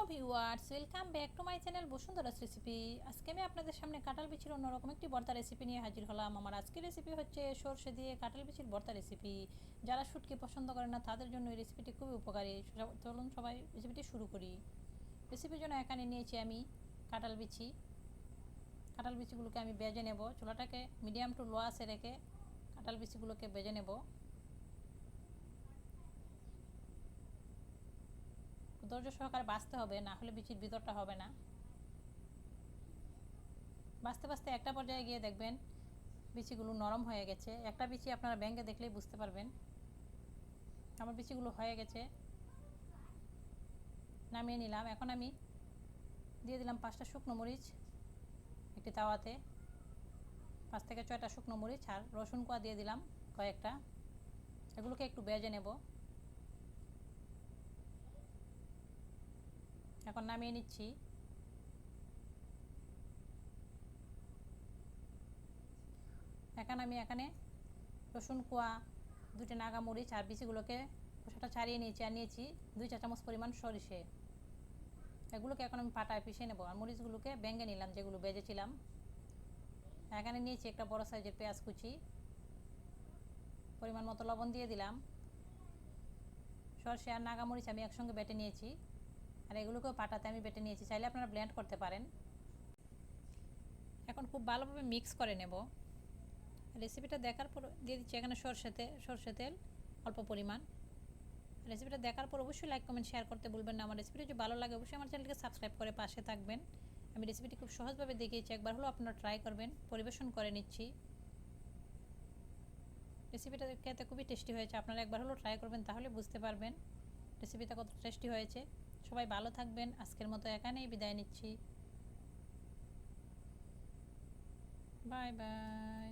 Viewers, welcome back to my channel Basundhara's recipe. আজকে আমি আপনাদের সামনে কাঁঠাল বিচির অন্যরকম একটি ভর্তা রেসিপি নিয়ে হাজির হলাম। আমার আজকের রেসিপি হচ্ছে সরষে দিয়ে কাঁঠাল বিচির ভর্তা রেসিপি। যারা শুটকি পছন্দ করেন না তাদের জন্য এই রেসিপিটি খুবই উপকারী। চলুন সবাই রেসিপিটি শুরু করি। রেসিপির জন্য এখানে নিয়েছি আমি কাঁঠাল বিচি। কাঁঠাল বিচিগুলোকে আমি ভেজে নেব। চুলাটাকে মিডিয়াম টু লো আঁচে রেখে কাঁঠাল বিচিগুলোকে ভেজে নেব। ধৈর্য সহকারে বাছতে হবে, না হলে বিচির ভিতরটা হবে না। বাছতে বাছতে একটা পর্যায়ে গিয়ে দেখবেন বিচিগুলো নরম হয়ে গেছে। একটা বিচি আপনারা ভেঙে দেখলেই বুঝতে পারবেন। আমার বিচিগুলো হয়ে গেছে, নামিয়ে নিলাম। এখন আমি দিয়ে দিলাম 5টা শুকনো মরিচ একটি তাওয়াতে। 5 থেকে 6টা শুকনো মরিচ আর রসুন কোয়া দিয়ে দিলাম কয়েকটা। এগুলোকে একটু ভেজে নেব। এখন নামিয়ে নিচ্ছি। এখানে রসুন কোয়া, 2টা নাগা মরিচ আর বিচিগুলোকে খোসাটা ছাড়িয়ে নিয়েছি। আর নিয়েছি 2 চা চামচ পরিমাণ সরিষে। এগুলোকে এখন আমি পাটায় পিষে নেব। আর মরিচগুলোকে ভেঙে নিলাম যেগুলো ভেজেছিলাম। এখানে নিয়েছি একটা বড় সাইজের পেঁয়াজ কুচি, পরিমাণ মতো লবণ দিয়ে দিলাম। সরষে আর নাগামরিচ আমি একসঙ্গে বেটে নিয়েছি, আর এগুলোকেও পাটাতে আমি বেটে নিয়েছি। চাইলে আপনারা ব্লেন্ড করতে পারেন। এখন খুব ভালোভাবে মিক্স করে নেব। রেসিপিটা দেখার পর দিয়ে দিচ্ছি এখানে সরষে তেল অল্প পরিমাণ। রেসিপিটা দেখার পর অবশ্যই লাইক কমেন্ট শেয়ার করতে ভুলবেন না। আমার রেসিপিটা যদি ভালো লাগে অবশ্যই আমার চ্যানেলকে সাবস্ক্রাইব করে পাশে থাকবেন। আমি রেসিপিটি খুব সহজভাবে দেখিয়েছি, একবার হলেও আপনারা ট্রাই করবেন। পরিবেশন করে নিচ্ছি। রেসিপিটা খেতে খুবই টেস্টি হয়েছে। আপনারা একবার হলেও ট্রাই করবেন, তাহলে বুঝতে পারবেন রেসিপিটা কত টেস্টি হয়েছে। সবাই ভালো থাকবেন। আজকের মতো এখানেই বিদায় নিচ্ছি। Bye bye.